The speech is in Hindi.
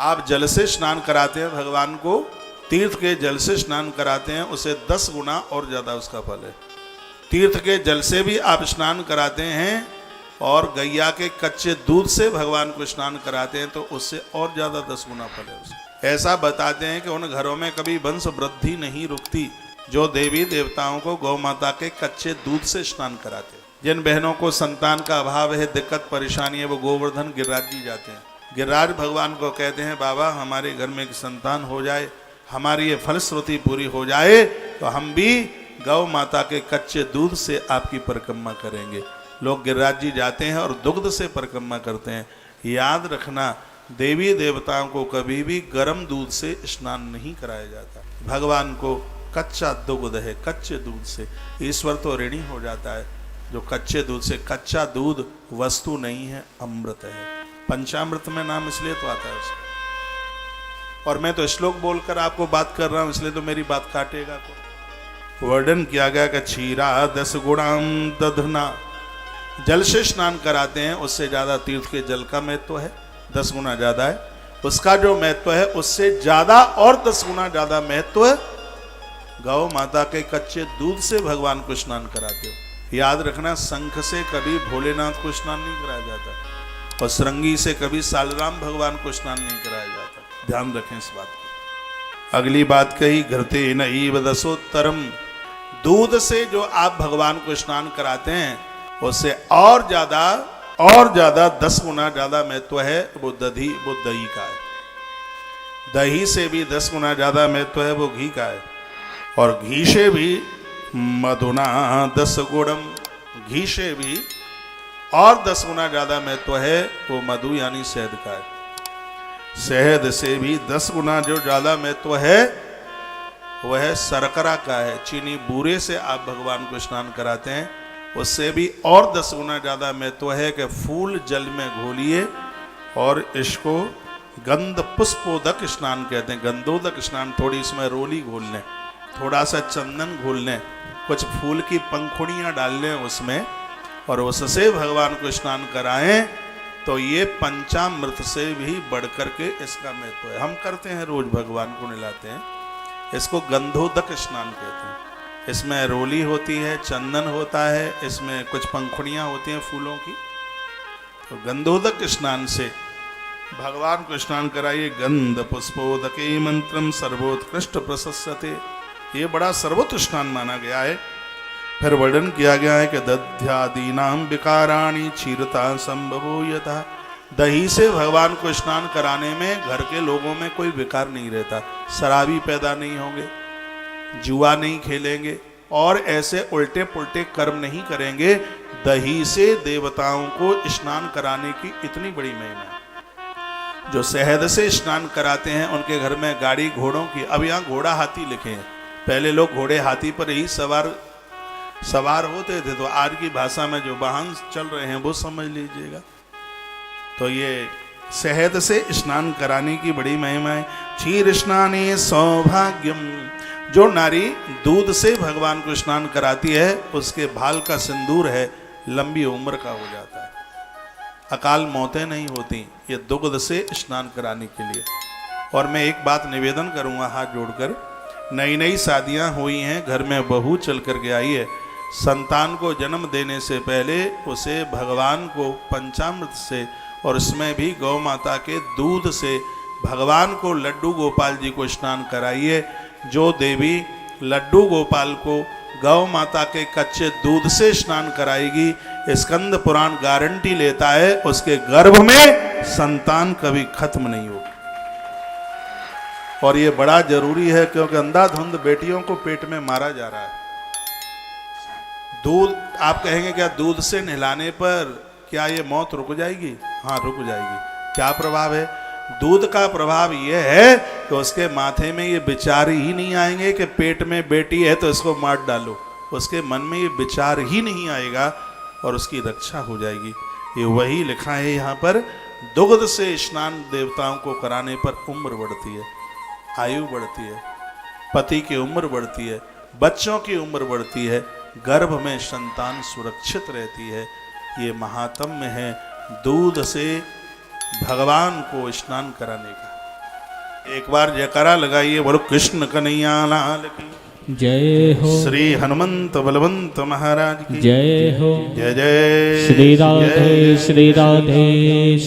आप जल से स्नान कराते हैं भगवान को, तीर्थ के जल से स्नान कराते हैं, उसे 10 गुना और ज्यादा उसका फल है। तीर्थ के जल से भी आप स्नान कराते हैं और गैया के कच्चे दूध से भगवान को स्नान कराते हैं तो उससे और ज्यादा 10 गुना फल है उसका। ऐसा बताते हैं कि उन घरों में कभी वंश वृद्धि नहीं रुकती जो देवी देवताओं को गौ माता के कच्चे दूध से स्नान कराते हैं। जिन बहनों को संतान का अभाव है, दिक्कत परेशानी है, वो गोवर्धन गिरिराज जी जाते हैं। गिरिराज भगवान को कहते हैं बाबा हमारे घर में एक संतान हो जाए, हमारी ये फलश्रुति पूरी हो जाए तो हम भी गौ माता के कच्चे दूध से आपकी परिक्रमा करेंगे। लोग गिरिराज जी जाते हैं और दुग्ध से परिक्रमा करते हैं। याद रखना, देवी देवताओं को कभी भी गर्म दूध से स्नान नहीं कराया जाता। भगवान को कच्चा दुग्ध है, कच्चे दूध से। ईश्वर तो ऋणी हो जाता है जो कच्चे दूध से। कच्चा दूध वस्तु नहीं है, अमृत है। पंचामृत में नाम इसलिए तो आता है उसका। और मैं तो श्लोक बोलकर आपको बात कर रहा हूं, इसलिए तो मेरी बात काटेगा को। वर्णन किया गया कि क्षीरा 10 गुणाम दधना, जल से स्नान कराते हैं उससे ज्यादा तीर्थ के जल का महत्व है, 10 गुना ज्यादा है। उसका जो महत्व है उससे ज्यादा और 10 गुना ज्यादा महत्व है गौ माता के कच्चे दूध से भगवान को स्नान कराते हो। याद रखना, शंख से कभी भोलेनाथ को स्नान नहीं कराया जाता और श्रृंगी से कभी सालराम भगवान को स्नान नहीं कराया जाता। ध्यान रखें इस बात को। अगली बात कही, घृते नैव दसोत्तरम, दूध से जो आप भगवान को स्नान कराते हैं उससे और ज्यादा 10 गुना ज्यादा महत्व है वो दही का है। दही से भी 10 गुना ज्यादा महत्व है वो घी का है। और घी से भी मधुना 10 गुणम, घी से भी और 10 गुना ज्यादा महत्व है वो मधु यानी शहद का है। शहद से भी 10 गुना जो ज्यादा महत्व है वह शर्करा का है। चीनी बूरे से आप भगवान को स्नान कराते हैं उससे भी और 10 गुना ज्यादा महत्व है कि फूल जल में घोलिए और इसको गंध पुष्पोदक स्नान कहते हैं। गंधोदक स्नान, थोड़ी इसमें रोली घोल लें, थोड़ा सा चंदन घोल लें, कुछ फूल की पंखुड़ियां डाल लें उसमें और उससे भगवान को स्नान कराएं तो ये पंचामृत से भी बढ़कर के इसका महत्व है। हम करते हैं रोज भगवान को नहलाते हैं, इसको गंधोदक स्नान कहते हैं। इसमें रोली होती है, चंदन होता है, इसमें कुछ पंखुड़ियां होती हैं फूलों की। तो गंधोदक स्नान से भगवान को स्नान कराइए। गंध पुष्पोदके मंत्रम सर्वोत्कृष्ट प्रशस्यते, ये बड़ा सर्वोत्त स्नान माना गया है। फिर वर्णन किया गया है कि दध्यादीनाम विकाराणि क्षीरता संभवो यथा, दही से भगवान को स्नान कराने में घर के लोगों में कोई विकार नहीं रहता। शराबी पैदा नहीं होंगे, जुआ नहीं खेलेंगे और ऐसे उल्टे पुल्टे कर्म नहीं करेंगे। दही से देवताओं को स्नान कराने की इतनी बड़ी महिमा है। जो शहद से स्नान कराते हैं उनके घर में गाड़ी घोड़ों की, अब यहाँ घोड़ा हाथी लिखे हैं, पहले लोग घोड़े हाथी पर ही सवार होते थे, तो आज की भाषा में जो वाहन चल रहे हैं वो समझ लीजिएगा। तो ये शहद से स्नान कराने की बड़ी महिमा है। क्षीर स्नाने सौभाग्यम, जो नारी दूध से भगवान को स्नान कराती है उसके भाल का सिंदूर है लंबी उम्र का हो जाता है, अकाल मौतें नहीं होती, ये दुग्ध से स्नान कराने के लिए। और मैं एक बात निवेदन करूंगा हाथ जोड़कर, नई नई शादियां हुई हैं, घर में बहू चल कर के आई है, संतान को जन्म देने से पहले उसे भगवान को पंचामृत से और इसमें भी गौ माता के दूध से भगवान को लड्डू गोपाल जी को स्नान कराइए। जो देवी लड्डू गोपाल को गौ माता के कच्चे दूध से स्नान कराएगी, स्कंद पुराण गारंटी लेता है उसके गर्भ में संतान कभी खत्म नहीं होगी। और ये बड़ा जरूरी है क्योंकि अंधाधुंध बेटियों को पेट में मारा जा रहा है। दूध, आप कहेंगे क्या दूध से नहलाने पर क्या ये मौत रुक जाएगी? हाँ, रुक जाएगी। क्या प्रभाव है? दूध का प्रभाव यह है कि उसके माथे में ये विचार ही नहीं आएंगे कि पेट में बेटी है तो इसको मार डालो, उसके मन में ये विचार ही नहीं आएगा और उसकी रक्षा हो जाएगी। ये वही लिखा है यहाँ पर, दुग्ध से स्नान देवताओं को कराने पर उम्र बढ़ती है, आयु बढ़ती है, पति की उम्र बढ़ती है, बच्चों की उम्र बढ़ती है, गर्भ में संतान सुरक्षित रहती है। ये महात्म्य है दूध से भगवान को स्नान कराने का। एक बार जयकारा लगाइए, बोलो कृष्ण कन्हैया लाल की जय हो। श्री हनुमंत बलवंत महाराज की जय हो। जय जय श्री राधे श्री राधे।